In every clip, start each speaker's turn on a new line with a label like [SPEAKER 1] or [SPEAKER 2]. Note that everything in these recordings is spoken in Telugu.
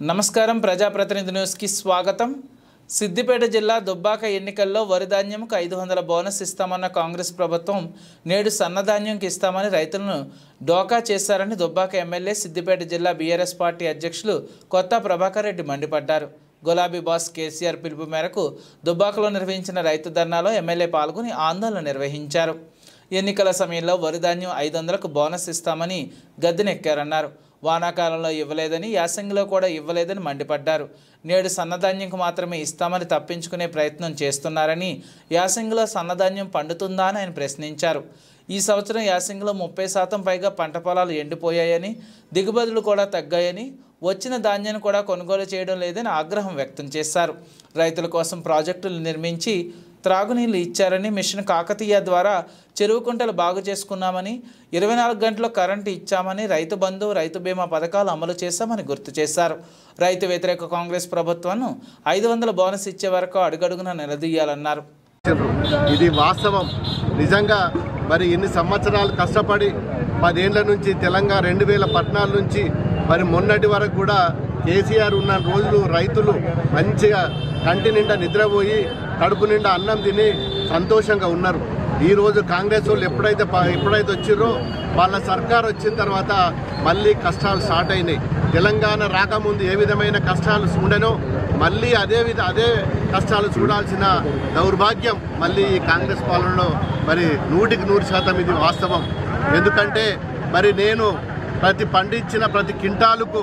[SPEAKER 1] నమస్కారం ప్రజాప్రతినిధి న్యూస్కి స్వాగతం। సిద్దిపేట జిల్లా దుబ్బాక ఎన్నికల్లో వరి ధాన్యంకు 500 బోనస్ ఇస్తామన్న కాంగ్రెస్ ప్రభుత్వం నేడు సన్నధాన్యంకి ఇస్తామని రైతులను డోకా చేశారని దుబ్బాక ఎమ్మెల్యే సిద్దిపేట జిల్లా బీఆర్ఎస్ పార్టీ అధ్యక్షులు కొత్త ప్రభాకర్ రెడ్డి మండిపడ్డారు। గులాబీ బాస్ కేసీఆర్ పిలుపు మేరకు దుబ్బాకలో నిర్వహించిన రైతు ధర్నాలో ఎమ్మెల్యే పాల్గొని ఆందోళన నిర్వహించారు। ఎన్నికల సమయంలో వరి ధాన్యం 500కు బోనస్ ఇస్తామని గద్దెనెక్కారన్నారు। వానాకాలంలో ఇవ్వలేదని యాసంగిలో కూడా ఇవ్వలేదని మండిపడ్డారు। నేడు సన్నధాన్యంకు మాత్రమే ఇస్తామని తప్పించుకునే ప్రయత్నం చేస్తున్నారని, యాసంగిలో సన్నధాన్యం పండుతుందా అని ఆయన ప్రశ్నించారు। ఈ సంవత్సరం యాసంగిలో 30% పైగా పంట పొలాలు ఎండిపోయాయని, దిగుబడులు కూడా తగ్గాయని, వచ్చిన ధాన్యాన్ని కూడా కొనుగోలు చేయడం లేదని ఆగ్రహం వ్యక్తం చేశారు। రైతుల కోసం ప్రాజెక్టులు నిర్మించి త్రాగునీళ్లు ఇచ్చారని, మిషన్ కాకతీయ ద్వారా చెరువు కుంటలు బాగు చేసుకున్నామని, 24 గంటల కరెంటు ఇచ్చామని, రైతు బంధు రైతు బీమా పథకాలు అమలు చేశామని గుర్తు చేశారు। రైతు వ్యతిరేక కాంగ్రెస్ ప్రభుత్వాన్ని 500 బోనస్ ఇచ్చే వరకు అడుగడుగునా నిలదీయాలన్నారు।
[SPEAKER 2] ఇది వాస్తవం। నిజంగా మరి ఇన్ని సంవత్సరాలు కష్టపడి 10 ఏళ్ల నుంచి తెలంగాణ 2014 నుంచి మరి మొన్నటి వరకు కూడా కేసీఆర్ ఉన్న రోజులు రైతులు మంచిగా కంటి నిండా నిద్రపోయి కడుపు నిండా అన్నం తిని సంతోషంగా ఉన్నారు। ఈరోజు కాంగ్రెస్ వాళ్ళు ఎప్పుడైతే వచ్చిర్రో వాళ్ళ సర్కార్ వచ్చిన తర్వాత మళ్ళీ కష్టాలు స్టార్ట్ అయినాయి। తెలంగాణ రాకముందు ఏ విధమైన కష్టాలు ఉండనో మళ్ళీ అదే కష్టాలు చూడాల్సిన దౌర్భాగ్యం మళ్ళీ ఈ కాంగ్రెస్ పాలనలో మరి 100% ఇది వాస్తవం। ఎందుకంటే మరి నేను పండించిన ప్రతి క్వింటాలుకు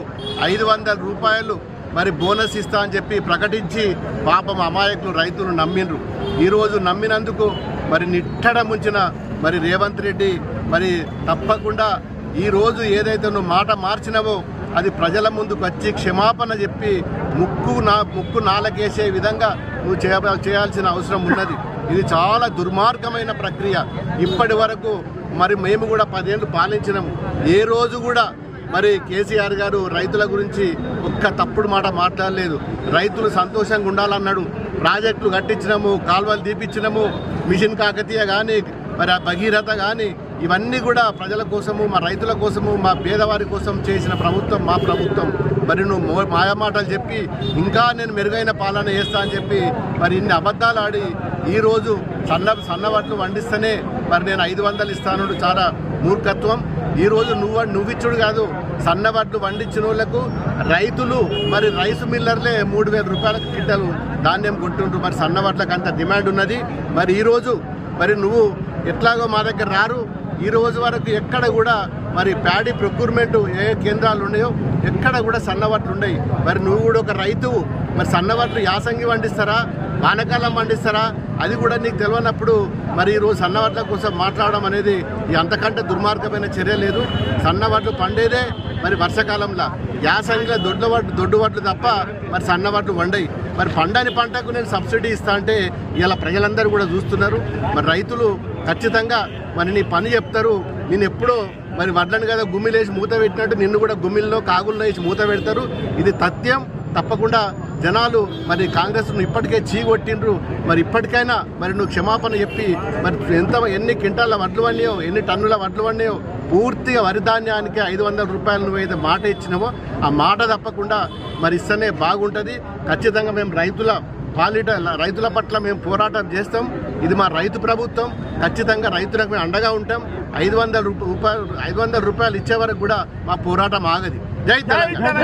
[SPEAKER 2] 500 రూపాయలు మరి బోనస్ ఇస్తా అని చెప్పి ప్రకటించి పాపం అమాయకులు రైతులు నమ్మిండ్రు। ఈరోజు నమ్మినందుకు మరి నిట్టడ ముంచిన మరి రేవంత్ రెడ్డి మరి తప్పకుండా ఈరోజు ఏదైతే నువ్వు మాట మార్చినవో అది ప్రజల ముందుకు వచ్చి క్షమాపణ చెప్పి ముక్కు నాలకేసే విధంగా నువ్వు చేయాల్సిన అవసరం ఉన్నది। ఇది చాలా దుర్మార్గమైన ప్రక్రియ। ఇప్పటి వరకు మరి మేము కూడా 10 ఏళ్ళు పాలించినాము। ఏ రోజు కూడా మరి కేసీఆర్ గారు రైతుల గురించి ఒక్క తప్పుడు మాట మాట్లాడలేదు। రైతులు సంతోషంగా ఉండాలన్నాడు। ప్రాజెక్టులు కట్టించినాము, కాలువలు తీపిచ్చినాము, మిషన్ కాకతీయ కానీ మరి భగీరథ కానీ ఇవన్నీ కూడా ప్రజల కోసము, మా రైతుల కోసము, మా పేదవారి కోసం చేసిన ప్రభుత్వం మా ప్రభుత్వం। మరి నువ్వు మాయమాటలు చెప్పి ఇంకా నేను మెరుగైన పాలన చేస్తా అని చెప్పి మరి ఇన్ని అబద్ధాలు ఆడి ఈరోజు సన్నవడ్లు వండిస్తేనే మరి నేను 500 ఇస్తాను, చాలా మూర్ఖత్వం। ఈరోజు నువ్విచ్చుడు కాదు, సన్నవడ్లు వండించిన వాళ్ళకు రైతులు మరి రైసు మిల్లర్లే 3000 రూపాయలకు క్వింటాలు ధాన్యం కొంటుండ్రు। మరి సన్నవడ్లకు అంత డిమాండ్ ఉన్నది। మరి ఈరోజు మరి నువ్వు ఎట్లాగో మా దగ్గర రారు। ఈ రోజు వరకు ఎక్కడ కూడా మరి ప్యాడీ ప్రొక్యూర్మెంట్ ఏ కేంద్రాలు ఉన్నాయో ఎక్కడ కూడా సన్నవడ్లు ఉన్నాయి। మరి నువ్వు కూడా ఒక రైతువు, మరి సన్నవడ్లు యాసంగి వండిస్తారా, వానకాలం పండిస్తారా, అది కూడా నీకు తెలియనప్పుడు మరి ఈరోజు సన్నవడ్ల కోసం మాట్లాడడం అనేది అంతకంటే దుర్మార్గమైన చర్య లేదు। సన్నవడ్లు పండేదే మరి వర్షాకాలంలో, యాసంగిలో దొడ్డు వడ్లు తప్ప మరి సన్నవడ్లు వండయి। మరి పండని పంటకు నేను సబ్సిడీ ఇస్తా అంటే ఇలా ప్రజలందరూ కూడా చూస్తున్నారు। మరి రైతులు ఖచ్చితంగా మరి నీ పని చెప్తారు। నేను ఎప్పుడో మరి వడ్లను కదా గుమ్మిలేసి మూత పెట్టినట్టు నిన్ను కూడా గుమ్మిల్లో కాగుల్లో వేసి మూత పెడతారు। ఇది తథ్యం। తప్పకుండా జనాలు మరి కాంగ్రెస్ను ఇప్పటికే చీగొట్టిండ్రు। మరి ఇప్పటికైనా మరి నువ్వు క్షమాపణ చెప్పి మరి ఎన్ని క్వింటాల వడ్లు వండియో, ఎన్ని టన్నుల వడ్లు వండియో పూర్తిగా వరి ధాన్యానికి 500 రూపాయలు నువ్వు ఏదో మాట ఇచ్చినావో ఆ మాట తప్పకుండా మరి ఇస్తేనే బాగుంటుంది। ఖచ్చితంగా మేము రైతుల పట్ల మేము పోరాటం చేస్తాం। ఇది మా రైతు ప్రభుత్వం। ఖచ్చితంగా రైతులకు మేము అండగా ఉంటాం। 500 రూపాయలు ఇచ్చే వరకు కూడా మా పోరాటం ఆగది। జై తెలంగాణ।